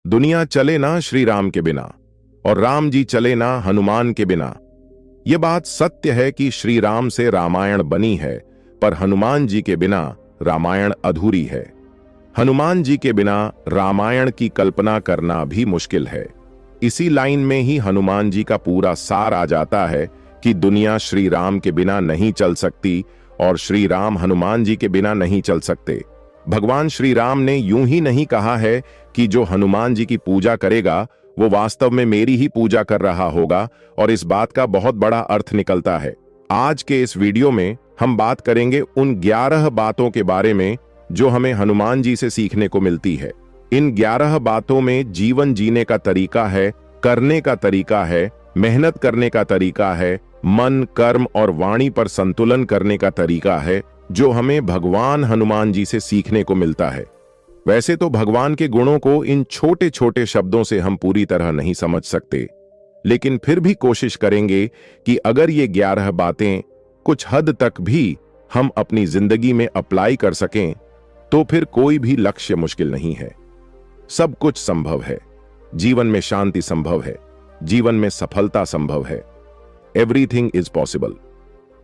दुनिया चले ना श्री राम के बिना और राम जी चले ना हनुमान के बिना। यह बात सत्य है कि श्री राम से रामायण बनी है, पर हनुमान जी के बिना रामायण अधूरी है। हनुमान जी के बिना रामायण की कल्पना करना भी मुश्किल है। इसी लाइन में ही हनुमान जी का पूरा सार आ जाता है कि दुनिया श्री राम के बिना नहीं चल सकती और श्री राम हनुमान जी के बिना नहीं चल सकते। भगवान श्री राम ने यूं ही नहीं कहा है कि जो हनुमान जी की पूजा करेगा वो वास्तव में मेरी ही पूजा कर रहा होगा, और इस बात का बहुत बड़ा अर्थ निकलता है। आज के इस वीडियो में हम बात करेंगे उन 11 बातों के बारे में जो हमें हनुमान जी से सीखने को मिलती है। इन 11 बातों में जीवन जीने का तरीका है, करने का तरीका है, मेहनत करने का तरीका है, मन, कर्म और वाणी पर संतुलन करने का तरीका है, जो हमें भगवान हनुमान जी से सीखने को मिलता है। वैसे तो भगवान के गुणों को इन छोटे छोटे शब्दों से हम पूरी तरह नहीं समझ सकते, लेकिन फिर भी कोशिश करेंगे कि अगर ये 11 बातें कुछ हद तक भी हम अपनी जिंदगी में अप्लाई कर सकें तो फिर कोई भी लक्ष्य मुश्किल नहीं है। सब कुछ संभव है। जीवन में शांति संभव है, जीवन में सफलता संभव है। Everything is possible.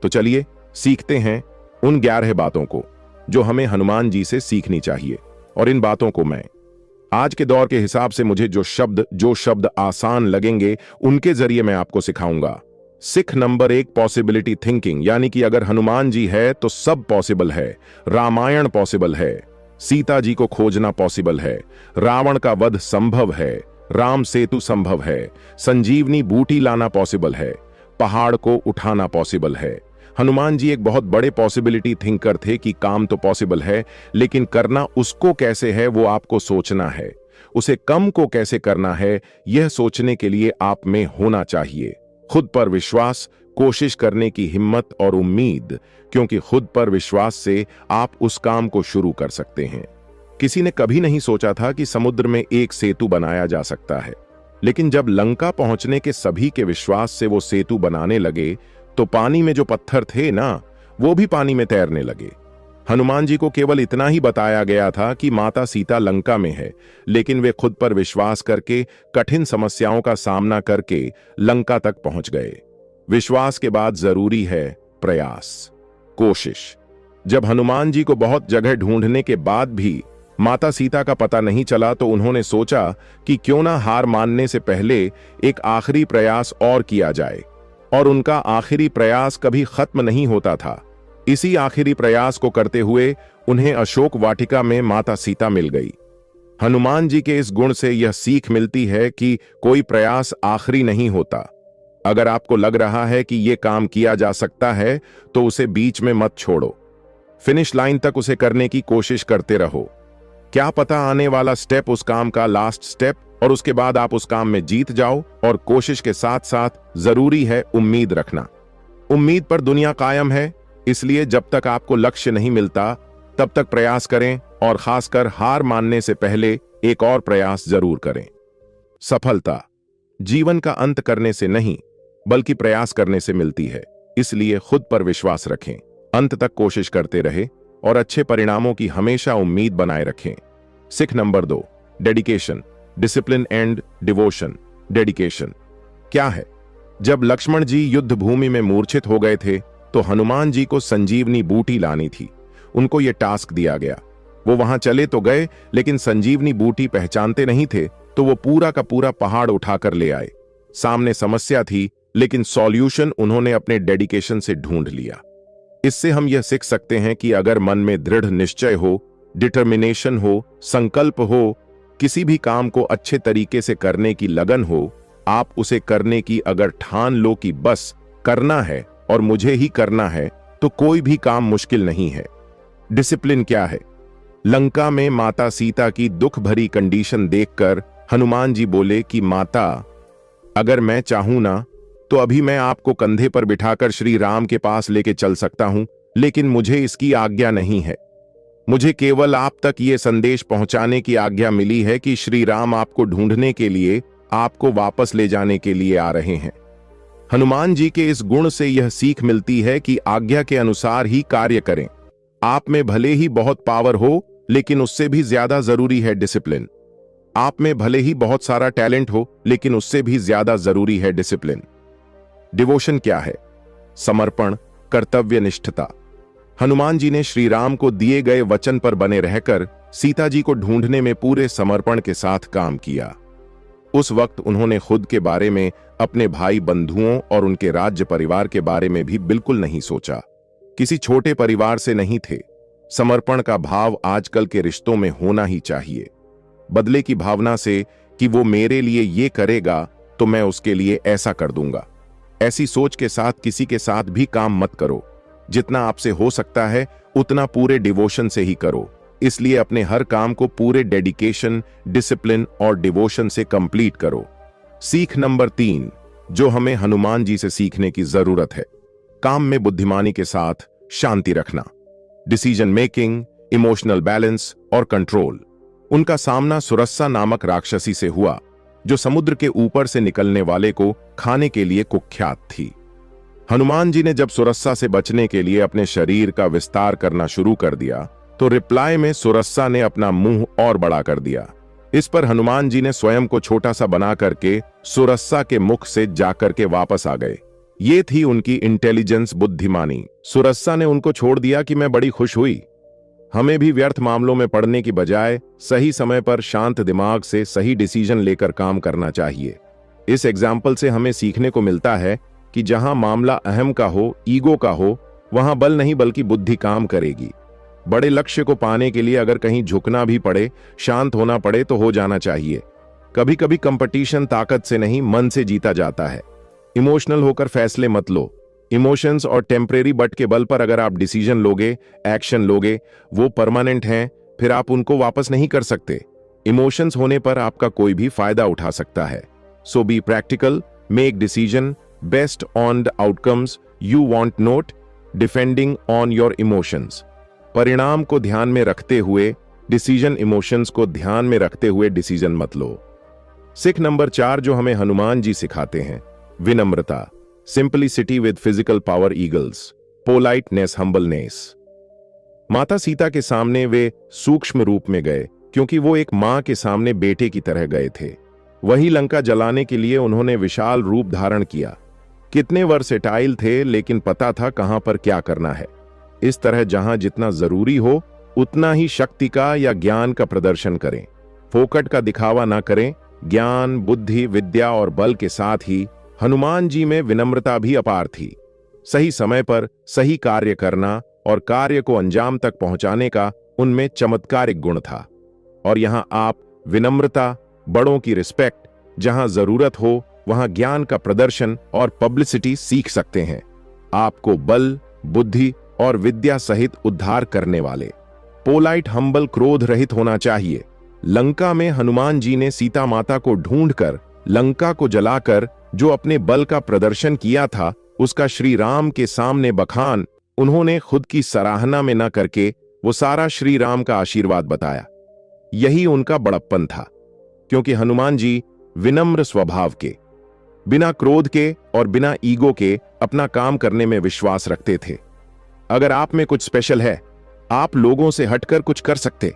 तो चलिए सीखते हैं उन 11 बातों को जो हमें हनुमान जी से सीखनी चाहिए। और इन बातों को मैं आज के दौर के हिसाब से मुझे जो शब्द आसान लगेंगे उनके जरिए मैं आपको सिखाऊंगा। सिख नंबर 1, पॉसिबिलिटी थिंकिंग, यानी कि अगर हनुमान जी है तो सब पॉसिबल है। रामायण पॉसिबल है, सीता जी को खोजना पॉसिबल है, रावण का वध संभव है, राम सेतु संभव है, संजीवनी बूटी लाना पॉसिबल है, पहाड़ को उठाना पॉसिबल है। हनुमान जी एक बहुत बड़े पॉसिबिलिटी थिंकर थे कि काम तो पॉसिबल है, लेकिन करना उसको कैसे है वो आपको सोचना है। उसे कम को कैसे करना है यह सोचने के लिए आप में होना चाहिए खुद पर विश्वास, कोशिश करने की हिम्मत और उम्मीद, क्योंकि खुद पर विश्वास से आप उस काम को शुरू कर सकते हैं। किसी ने कभी नहीं सोचा था कि समुद्र में एक सेतु बनाया जा सकता है, लेकिन जब लंका पहुंचने के सभी के विश्वास से वो सेतु बनाने लगे तो पानी में जो पत्थर थे ना, वो भी पानी में तैरने लगे। हनुमान जी को केवल इतना ही बताया गया था कि माता सीता लंका में है, लेकिन वे खुद पर विश्वास करके कठिन समस्याओं का सामना करके लंका तक पहुंच गए। विश्वास के बाद जरूरी है प्रयास, कोशिश। जब हनुमान जी को बहुत जगह ढूंढने के बाद भी माता सीता का पता नहीं चला तो उन्होंने सोचा कि क्यों ना हार मानने से पहले एक आखिरी प्रयास और किया जाए, और उनका आखिरी प्रयास कभी खत्म नहीं होता था। इसी आखिरी प्रयास को करते हुए उन्हें अशोक वाटिका में माता सीता मिल गई। हनुमान जी के इस गुण से यह सीख मिलती है कि कोई प्रयास आखिरी नहीं होता। अगर आपको लग रहा है कि यह काम किया जा सकता है तो उसे बीच में मत छोड़ो, फिनिश लाइन तक उसे करने की कोशिश करते रहो। क्या पता आने वाला स्टेप उस काम का लास्ट स्टेप, और उसके बाद आप उस काम में जीत जाओ। और कोशिश के साथ साथ जरूरी है उम्मीद रखना। उम्मीद पर दुनिया कायम है, इसलिए जब तक आपको लक्ष्य नहीं मिलता तब तक प्रयास करें, और खासकर हार मानने से पहले एक और प्रयास जरूर करें। सफलता जीवन का अंत करने से नहीं बल्कि प्रयास करने से मिलती है, इसलिए खुद पर विश्वास रखें, अंत तक कोशिश करते रहे और अच्छे परिणामों की हमेशा उम्मीद बनाए रखें। Sikh number 2, dedication, discipline and devotion. Dedication क्या है? जब लक्ष्मण जी युद्ध भूमि में मूर्छित हो गए थे तो हनुमान जी को संजीवनी बूटी लानी थी। उनको यह टास्क दिया गया। वो वहां चले तो गए, लेकिन संजीवनी बूटी पहचानते नहीं थे, तो वो पूरा का पूरा पहाड़ उठाकर ले आए। सामने समस्या थी, लेकिन सॉल्यूशन उन्होंने अपने डेडिकेशन से ढूंढ लिया। इससे हम यह सीख सकते हैं कि अगर मन में दृढ़ निश्चय हो, डिटर्मिनेशन हो, संकल्प हो, किसी भी काम को अच्छे तरीके से करने की लगन हो, आप उसे करने की अगर ठान लो कि बस करना है और मुझे ही करना है, तो कोई भी काम मुश्किल नहीं है। डिसिप्लिन क्या है? लंका में माता सीता की दुख भरी कंडीशन देखकर हनुमान जी बोले कि माता, अगर मैं चाहूं ना तो अभी मैं आपको कंधे पर बिठाकर श्री राम के पास लेके चल सकता हूं, लेकिन मुझे इसकी आज्ञा नहीं है। मुझे केवल आप तक ये संदेश पहुंचाने की आज्ञा मिली है कि श्री राम आपको ढूंढने के लिए, आपको वापस ले जाने के लिए आ रहे हैं। हनुमान जी के इस गुण से यह सीख मिलती है कि आज्ञा के अनुसार ही कार्य करें। आप में भले ही बहुत पावर हो, लेकिन उससे भी ज्यादा जरूरी है डिसिप्लिन। आप में भले ही बहुत सारा टैलेंट हो, लेकिन उससे भी ज्यादा जरूरी है डिसिप्लिन। डिवोशन क्या है? समर्पण, कर्तव्यनिष्ठता। हनुमान जी ने श्री राम को दिए गए वचन पर बने रहकर सीता जी को ढूंढने में पूरे समर्पण के साथ काम किया। उस वक्त उन्होंने खुद के बारे में, अपने भाई बंधुओं और उनके राज्य परिवार के बारे में भी बिल्कुल नहीं सोचा। किसी छोटे परिवार से नहीं थे। समर्पण का भाव आजकल के रिश्तों में होना ही चाहिए। बदले की भावना से कि वो मेरे लिए ये करेगा तो मैं उसके लिए ऐसा कर दूंगा। ऐसी सोच के साथ किसी के साथ भी काम मत करो। जितना आपसे हो सकता है उतना पूरे डिवोशन से ही करो। इसलिए अपने हर काम को पूरे डेडिकेशन, डिसिप्लिन और डिवोशन से कंप्लीट करो। सीख नंबर 3 जो हमें हनुमान जी से सीखने की जरूरत है, काम में बुद्धिमानी के साथ शांति रखना, डिसीजन मेकिंग, इमोशनल बैलेंस और कंट्रोल। उनका सामना सुरस्सा नामक राक्षसी से हुआ, जो समुद्र के ऊपर से निकलने वाले को खाने के लिए कुख्यात थी। हनुमान जी ने जब सुरस्सा से बचने के लिए अपने शरीर का विस्तार करना शुरू कर दिया, तो रिप्लाई में सुरस्सा ने अपना मुंह और बड़ा कर दिया। इस पर हनुमान जी ने स्वयं को छोटा सा बना करके सुरस्सा के मुख से जाकर के वापस आ गए। ये थी उनकी इंटेलिजेंस, बुद्धिमानी। सुरस्सा ने उनको छोड़ दिया कि मैं बड़ी खुश हुई। हमें भी व्यर्थ मामलों में पड़ने की बजाय सही समय पर शांत दिमाग से सही डिसीजन लेकर काम करना चाहिए। इस एग्जाम्पल से हमें सीखने को मिलता है कि जहां मामला अहम का हो, ईगो का हो, वहां बल नहीं बल्कि बुद्धि काम करेगी। बड़े लक्ष्य को पाने के लिए अगर कहीं झुकना भी पड़े, शांत होना पड़े तो हो जाना चाहिए। कभी कभी कंपटीशन ताकत से नहीं, मन से जीता जाता है। इमोशनल होकर फैसले मत लो। इमोशंस और टेम्परेरी बट के बल पर अगर आप डिसीजन लोगे, एक्शन लोगे, वो परमानेंट हैं, फिर आप उनको वापस नहीं कर सकते। इमोशंस होने पर आपका कोई भी फायदा उठा सकता है। So be practical, make decision based on the outcomes you want, not depending on your emotions. परिणाम को ध्यान में रखते हुए डिसीजन, इमोशंस को ध्यान में रखते हुए डिसीजन मत लो। सीख नंबर 4 जो हमें हनुमान जी सिखाते हैं, विनम्रता, simplicity with physical power eagles, politeness, humbleness. माता सीता के सामने वे सूक्ष्म रूप में गए, क्योंकि वो एक मां के सामने बेटे की तरह गए थे। वही लंका जलाने के लिए उन्होंने विशाल रूप धारण किया। कितने वर्सेटाइल थे, लेकिन पता था कहां पर क्या करना है। इस तरह जहां जितना जरूरी हो उतना ही शक्ति का या ज्ञान का प्रदर्शन करें। फोकट का दिखावा ना करें। ज्ञान, बुद्धि, विद्या और बल के साथ ही हनुमान जी में विनम्रता भी अपार थी। सही समय पर सही कार्य करना और कार्य को अंजाम तक पहुंचाने का उनमें चमत्कारिक गुण था। और यहां आप विनम्रता, बड़ों की रिस्पेक्ट, जहां जरूरत हो वहां ज्ञान का प्रदर्शन और पब्लिसिटी सीख सकते हैं। आपको बल, बुद्धि और विद्या सहित उद्धार करने वाले, पोलाइट, हम्बल, क्रोध रहित होना चाहिए। लंका में हनुमान जी ने सीता माता को ढूंढकर, लंका को जलाकर जो अपने बल का प्रदर्शन किया था, उसका श्री राम के सामने बखान उन्होंने खुद की सराहना में न करके वो सारा श्री राम का आशीर्वाद बताया। यही उनका बड़प्पन था, क्योंकि हनुमान जी विनम्र स्वभाव के, बिना क्रोध के और बिना ईगो के अपना काम करने में विश्वास रखते थे। अगर आप में कुछ स्पेशल है, आप लोगों से हटकर कुछ कर सकते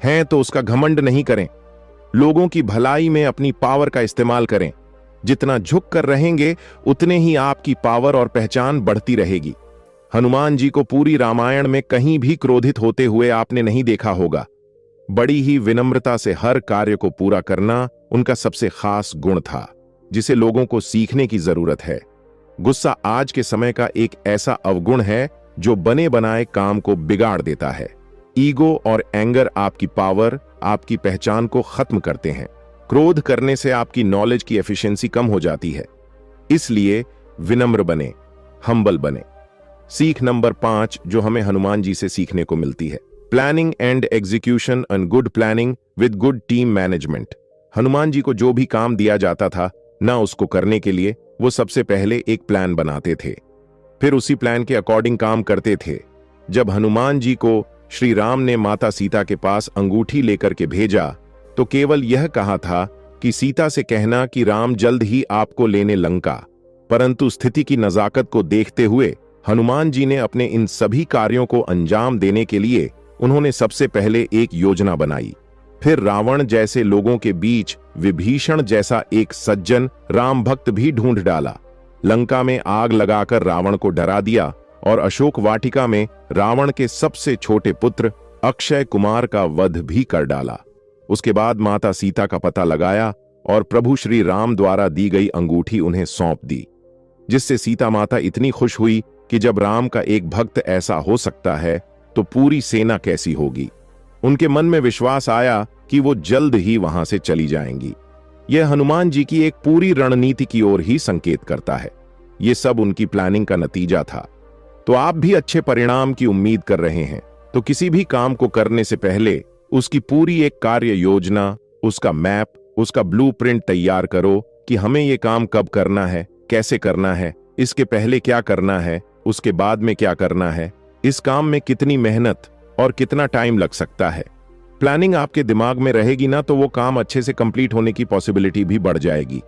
हैं, तो उसका घमंड नहीं करें। लोगों की भलाई में अपनी पावर का इस्तेमाल करें। जितना झुक कर रहेंगे उतने ही आपकी पावर और पहचान बढ़ती रहेगी। हनुमान जी को पूरी रामायण में कहीं भी क्रोधित होते हुए आपने नहीं देखा होगा। बड़ी ही विनम्रता से हर कार्य को पूरा करना उनका सबसे खास गुण था, जिसे लोगों को सीखने की जरूरत है। गुस्सा आज के समय का एक ऐसा अवगुण है जो बने बनाए काम को बिगाड़ देता है। ईगो और एंगर आपकी पावर, आपकी पहचान को खत्म करते हैं। क्रोध करने से आपकी नॉलेज की एफिशिएंसी कम हो जाती है। इसलिए विनम्र बने, हम्बल बने। सीख नंबर 5 जो हमें हनुमान जी से सीखने को मिलती है, planning and execution and good planning with good team management. Hanuman ji को जो भी काम दिया जाता था ना, उसको करने के लिए वो सबसे पहले एक प्लान बनाते थे, फिर उसी प्लान के अकॉर्डिंग काम करते थे। जब हनुमान जी को श्री राम ने माता सीता के पास अंगूठी लेकर के भेजा, तो केवल यह कहा था कि सीता से कहना कि राम जल्द ही आपको लेने लंका। परंतु स्थिति की नजाकत को देखते हुए हनुमान जी ने अपने इन सभी कार्यों को अंजाम देने के लिए उन्होंने सबसे पहले एक योजना बनाई। फिर रावण जैसे लोगों के बीच विभीषण जैसा एक सज्जन राम भक्त भी ढूंढ डाला। लंका में आग लगाकर रावण को डरा दिया और अशोक वाटिका में रावण के सबसे छोटे पुत्र अक्षय कुमार का वध भी कर डाला। उसके बाद माता सीता का पता लगाया और प्रभु श्री राम द्वारा दी गई अंगूठी उन्हें सौंप दी, जिससे सीता माता इतनी खुश हुई कि जब राम का एक भक्त ऐसा हो सकता है तो पूरी सेना कैसी होगी। उनके मन में विश्वास आया कि वो जल्द ही वहां से चली जाएंगी। यह हनुमान जी की एक पूरी रणनीति की ओर ही संकेत करता है। ये सब उनकी प्लानिंग का नतीजा था। तो आप भी अच्छे परिणाम की उम्मीद कर रहे हैं तो किसी भी काम को करने से पहले उसकी पूरी एक कार्य योजना, उसका मैप, उसका ब्लूप्रिंट तैयार करो कि हमें ये काम कब करना है, कैसे करना है, इसके पहले क्या करना है, उसके बाद में क्या करना है, इस काम में कितनी मेहनत और कितना टाइम लग सकता है। प्लानिंग आपके दिमाग में रहेगी ना तो वो काम अच्छे से कंप्लीट होने की पॉसिबिलिटी भी बढ़ जाएगी।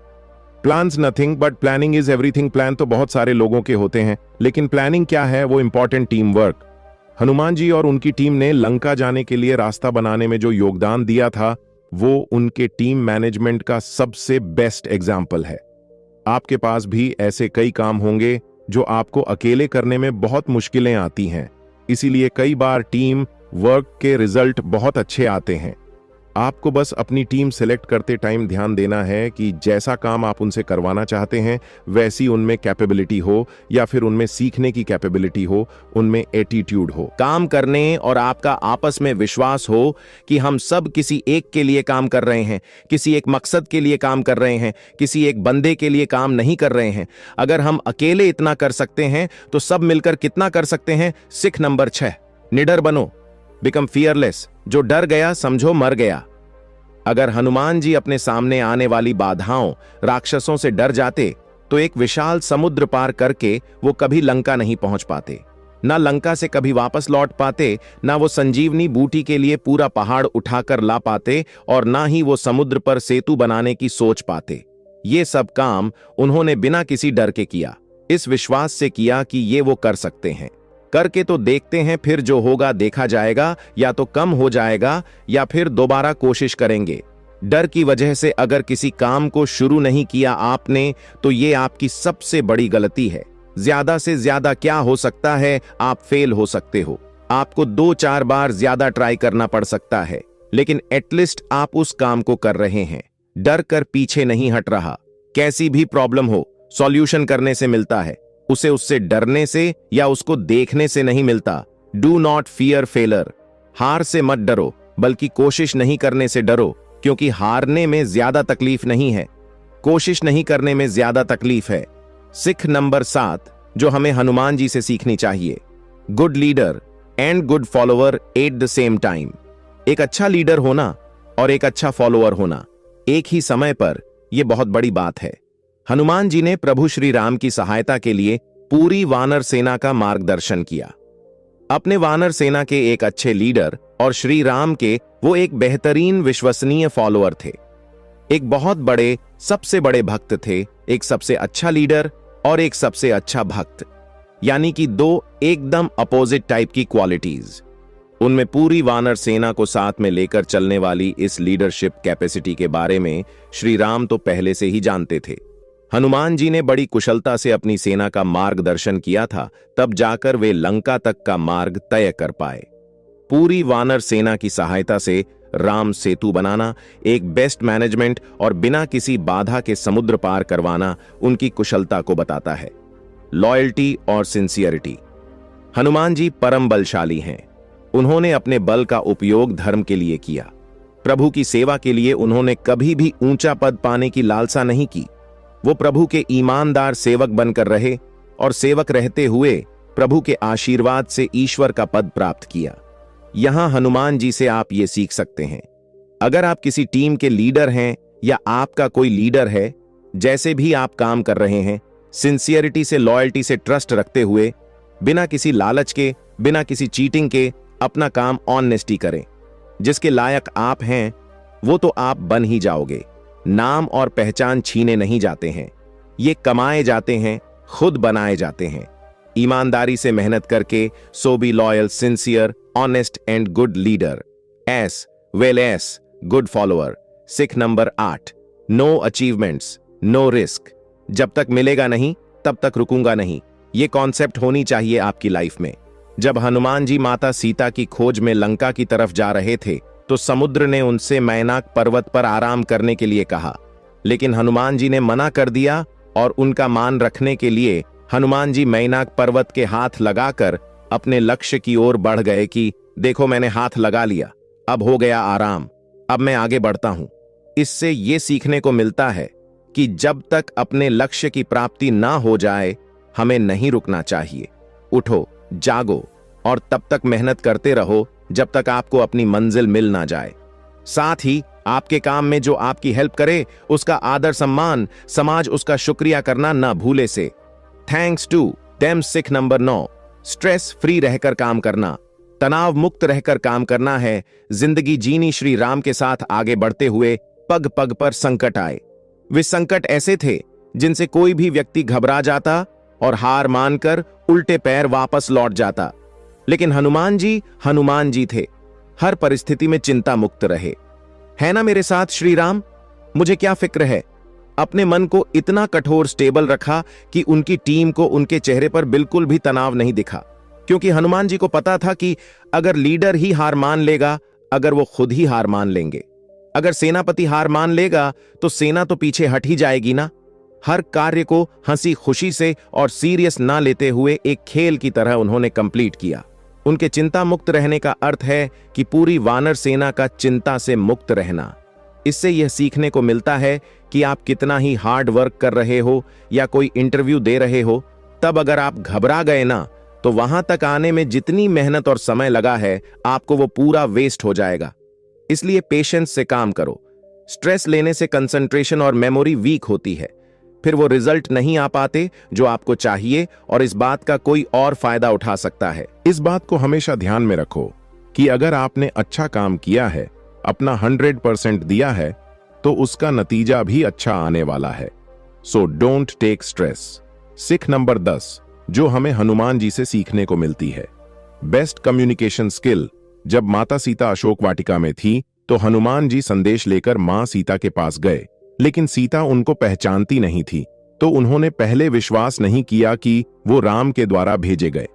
Plans nothing but planning is everything. Plan तो बहुत सारे लोगों के होते हैं, लेकिन प्लानिंग क्या है? वो important team work. Hanuman ji और उनकी टीम ने लंका जाने के लिए रास्ता बनाने में जो योगदान दिया था वो उनके टीम मैनेजमेंट का सबसे बेस्ट एग्जाम्पल है। आपके पास भी ऐसे कई काम होंगे जो आपको अकेले करने में बहुत मुश्किलें आती हैं, इसीलिए कई बार टीम वर्क के रिजल्ट बहुत अच्छे आते हैं। आपको बस अपनी टीम सेलेक्ट करते टाइम ध्यान देना है कि जैसा काम आप उनसे करवाना चाहते हैं वैसी उनमें कैपेबिलिटी हो, या फिर उनमें सीखने की कैपेबिलिटी हो, उनमें एटीट्यूड हो काम करने, और आपका आपस में विश्वास हो कि हम सब किसी एक के लिए काम कर रहे हैं, किसी एक मकसद के लिए काम कर रहे हैं, किसी एक बंदे के लिए काम नहीं कर रहे हैं। अगर हम अकेले इतना कर सकते हैं तो सब मिलकर कितना कर सकते हैं। सिख नंबर 6, निडर बनो, बिकम फियरलेस। जो डर गया समझो मर गया। अगर हनुमान जी अपने सामने आने वाली बाधाओं, राक्षसों से डर जाते तो एक विशाल समुद्र पार करके वो कभी लंका नहीं पहुंच पाते, ना लंका से कभी वापस लौट पाते, ना वो संजीवनी बूटी के लिए पूरा पहाड़ उठाकर ला पाते, और ना ही वो समुद्र पर सेतु बनाने की सोच पाते। ये सब काम उन्होंने बिना किसी डर के किया, इस विश्वास से किया कि ये वो कर सकते हैं। करके तो देखते हैं, फिर जो होगा देखा जाएगा, या तो कम हो जाएगा या फिर दोबारा कोशिश करेंगे। डर की वजह से अगर किसी काम को शुरू नहीं किया आपने तो ये आपकी सबसे बड़ी गलती है। ज्यादा से ज्यादा क्या हो सकता है, आप फेल हो सकते हो। आपको 2-4 बार ज्यादा ट्राई करना पड़ सकता है, लेकिन एटलीस्ट आप उस काम को कर रहे हैं। डर कर पीछे नहीं हट रहा। कैसी भी प्रॉब्लम हो, सॉल्यूशन करने से मिलता है, उसे उससे डरने से या उसको देखने से नहीं मिलता। Do not fear failure. हार से मत डरो, बल्कि कोशिश नहीं करने से डरो, क्योंकि हारने में ज्यादा तकलीफ नहीं है, कोशिश नहीं करने में ज्यादा तकलीफ है। सिख नंबर 7 जो हमें हनुमान जी से सीखनी चाहिए, good leader and good follower at the same time. एक अच्छा लीडर होना और एक अच्छा फॉलोअर होना एक ही समय पर, यह बहुत बड़ी बात है। हनुमान जी ने प्रभु श्री राम की सहायता के लिए पूरी वानर सेना का मार्गदर्शन किया। अपने वानर सेना के एक अच्छे लीडर और श्री राम के वो एक बेहतरीन विश्वसनीय फॉलोअर थे। एक बहुत बड़े, सबसे बड़े भक्त थे, एक सबसे अच्छा लीडर और एक सबसे अच्छा भक्त, यानी कि 2 एकदम अपोजिट टाइप की क्वालिटीज। उनमें पूरी वानर सेना को साथ में लेकर चलने वाली इस लीडरशिप कैपेसिटी के बारे में श्री राम तो पहले से ही जानते थे। हनुमान जी ने बड़ी कुशलता से अपनी सेना का मार्गदर्शन किया था, तब जाकर वे लंका तक का मार्ग तय कर पाए। पूरी वानर सेना की सहायता से राम सेतु बनाना, एक बेस्ट मैनेजमेंट और बिना किसी बाधा के समुद्र पार करवाना उनकी कुशलता को बताता है। लॉयल्टी और सिंसियरिटी। हनुमान जी परम बलशाली हैं। उन्होंने अपने बल का उपयोग धर्म के लिए किया। प्रभु की सेवा के लिए उन्होंने कभी भी ऊंचा पद पाने की लालसा नहीं की। वो प्रभु के ईमानदार सेवक बनकर रहे और सेवक रहते हुए प्रभु के आशीर्वाद से ईश्वर का पद प्राप्त किया। यहां हनुमान जी से आप ये सीख सकते हैं। अगर आप किसी टीम के लीडर हैं या आपका कोई लीडर है, जैसे भी आप काम कर रहे हैं, सिंसियरिटी से, लॉयल्टी से, ट्रस्ट रखते हुए, बिना किसी लालच के, बिना किसी चीटिंग के अपना काम ऑनेस्टी करें। जिसके लायक आप हैं वो तो आप बन ही जाओगे। नाम और पहचान छीने नहीं जाते हैं, ये कमाए जाते हैं, खुद बनाए जाते हैं। ईमानदारी से मेहनत करके, so be loyal, sincere, honest and good leader, as well as good follower. सिख number 8, no achievements no risk. जब तक मिलेगा नहीं तब तक रुकूंगा नहीं, ये कॉन्सेप्ट होनी चाहिए आपकी लाइफ में। जब हनुमान जी माता सीता की खोज में लंका की तरफ जा रहे थे तो समुद्र ने उनसे मैनाक पर्वत पर आराम करने के लिए कहा, लेकिन हनुमान जी ने मना कर दिया और उनका मान रखने के लिए हनुमान जी मैनाक पर्वत के हाथ लगाकर अपने लक्ष्य की ओर बढ़ गए कि देखो मैंने हाथ लगा लिया, अब हो गया आराम, अब मैं आगे बढ़ता हूं। इससे यह सीखने को मिलता है कि जब तक अपने लक्ष्य की प्राप्ति ना हो जाए हमें नहीं रुकना चाहिए। उठो, जागो और तब तक मेहनत करते रहो जब तक आपको अपनी मंजिल मिल ना जाए। साथ ही आपके काम में जो आपकी हेल्प करे उसका आदर सम्मान, समाज उसका शुक्रिया करना ना भूले से। Thanks to them. सिख नंबर 9, स्ट्रेस फ्री रहकर काम करना, तनाव मुक्त रहकर काम करना है। जिंदगी जीनी श्री राम के साथ आगे बढ़ते हुए पग पग पर संकट आए। वे संकट ऐसे थे जिनसे कोई भी व्यक्ति घबरा जाता और हार मानकर उल्टे पैर वापस लौट जाता, लेकिन हनुमान जी थे, हर परिस्थिति में चिंता मुक्त रहे। है ना मेरे साथ श्री राम? मुझे क्या फिक्र है। अपने मन को इतना कठोर स्टेबल रखा कि उनकी टीम को उनके चेहरे पर बिल्कुल भी तनाव नहीं दिखा, क्योंकि हनुमान जी को पता था कि अगर लीडर ही हार मान लेगा, अगर वो खुद ही हार मान लेंगे, अगर सेनापति हार मान लेगा तो सेना तो पीछे हट ही जाएगी ना। हर कार्य को हंसी खुशी से और सीरियस ना लेते हुए एक खेल की तरह उन्होंने कंप्लीट किया। उनके चिंता मुक्त रहने का अर्थ है कि पूरी वानर सेना का चिंता से मुक्त रहना। इससे यह सीखने को मिलता है कि आप कितना ही हार्ड वर्क कर रहे हो या कोई इंटरव्यू दे रहे हो, तब अगर आप घबरा गए ना तो वहां तक आने में जितनी मेहनत और समय लगा है आपको वो पूरा वेस्ट हो जाएगा। इसलिए पेशेंस से काम करो। स्ट्रेस लेने से कंसंट्रेशन और मेमोरी वीक होती है, फिर वो रिजल्ट नहीं आ पाते जो आपको चाहिए और इस बात का कोई और फायदा उठा सकता है। इस बात को हमेशा ध्यान में रखो कि अगर आपने अच्छा काम किया है, अपना 100% दिया है, तो उसका नतीजा भी अच्छा आने वाला है। So don't take stress. सिख नंबर 10 जो हमें हनुमान जी से सीखने को मिलती है, बेस्ट कम्युनिकेशन स्किल। जब माता सीता अशोक वाटिका में थी तो हनुमान जी संदेश लेकर मां सीता के पास गए, लेकिन सीता उनको पहचानती नहीं थी, तो उन्होंने पहले विश्वास नहीं किया कि वो राम के द्वारा भेजे गए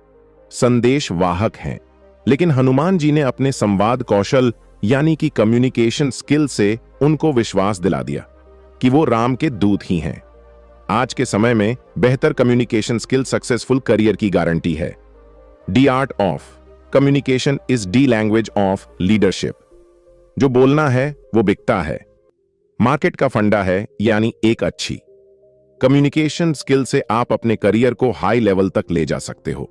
संदेश वाहक हैं। लेकिन हनुमान जी ने अपने संवाद कौशल यानी कि कम्युनिकेशन स्किल से उनको विश्वास दिला दिया कि वो राम के दूत ही हैं। आज के समय में बेहतर कम्युनिकेशन स्किल सक्सेसफुल करियर की गारंटी है। D art of communication is D language of leadership. जो बोलना है वो बिकता है, मार्केट का फंडा है, यानी एक अच्छी कम्युनिकेशन स्किल से आप अपने करियर को हाई लेवल तक ले जा सकते हो।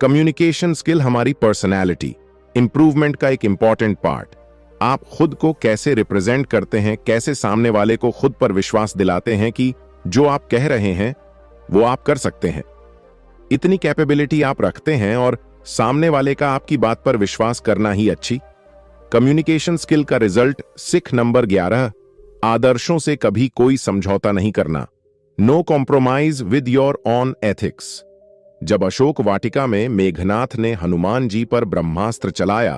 कम्युनिकेशन स्किल हमारी पर्सनैलिटी इंप्रूवमेंट का एक इंपॉर्टेंट पार्ट। आप खुद को कैसे रिप्रेजेंट करते हैं, कैसे सामने वाले को खुद पर विश्वास दिलाते हैं कि जो आप कह रहे हैं वो आप कर सकते हैं। इतनी कैपेबिलिटी आप रखते हैं और सामने वाले का आपकी बात पर विश्वास करना ही अच्छी कम्युनिकेशन स्किल का रिजल्ट। सिख नंबर 11 आदर्शों से कभी कोई समझौता नहीं करना। No compromise with your own ethics. जब अशोक वाटिका में मेघनाथ ने हनुमान जी पर ब्रह्मास्त्र चलाया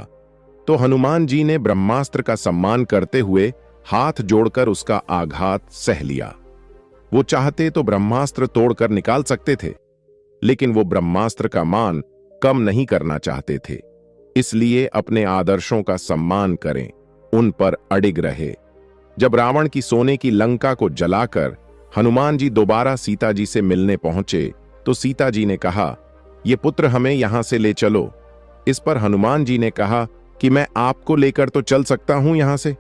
तो हनुमान जी ने ब्रह्मास्त्र का सम्मान करते हुए हाथ जोड़कर उसका आघात सह लिया। वो चाहते तो ब्रह्मास्त्र तोड़कर निकाल सकते थे, लेकिन वो ब्रह्मास्त्र का मान कम नहीं करना चाहते थे। इसलिए अपने आदर्शों का सम्मान करें, उन पर अडिग रहे। जब रावण की सोने की लंका को जलाकर हनुमान जी दोबारा सीता जी से मिलने पहुंचे तो सीता जी ने कहा, ये पुत्र हमें यहां से ले चलो। इस पर हनुमान जी ने कहा कि मैं आपको लेकर तो चल सकता हूं यहां से,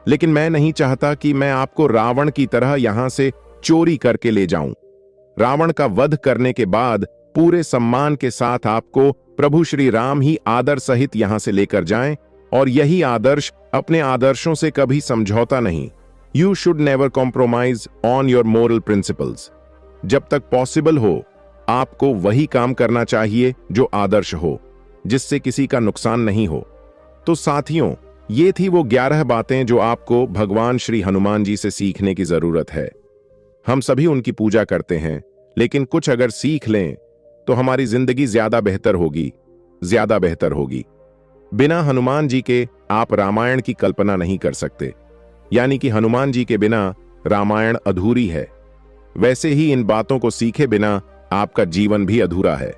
लेकिन मैं नहीं चाहता कि मैं आपको रावण की तरह यहां से चोरी करके ले जाऊं। रावण का वध करने के बाद पूरे सम्मान के साथ आपको प्रभु श्री राम ही आदर सहित यहां से लेकर जाएं, और यही आदर्श अपने आदर्शों से कभी समझौता नहीं। You should never compromise on your moral principles. जब तक पॉसिबल हो आपको वही काम करना चाहिए जो आदर्श हो, जिससे किसी का नुकसान नहीं हो। तो साथियों, ये थी वो 11 बातें जो आपको भगवान श्री हनुमान जी से सीखने की जरूरत है। हम सभी उनकी पूजा करते हैं, लेकिन कुछ अगर सीख लें तो हमारी जिंदगी ज्यादा बेहतर होगी, ज्यादा बेहतर होगी। बिना हनुमान जी के आप रामायण की कल्पना नहीं कर सकते। यानी कि हनुमान जी के बिना रामायण अधूरी है। वैसे ही इन बातों को सीखे बिना आपका जीवन भी अधूरा है।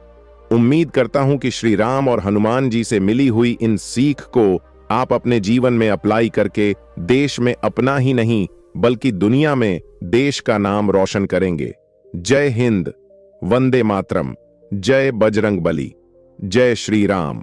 उम्मीद करता हूं कि श्री राम और हनुमान जी से मिली हुई इन सीख को आप अपने जीवन में अप्लाई करके देश में अपना ही नहीं बल्कि दुनिया में देश का नाम रोशन करेंगे। जय हिंद, वंदे मातरम, जय बजरंग बली, जय श्री राम।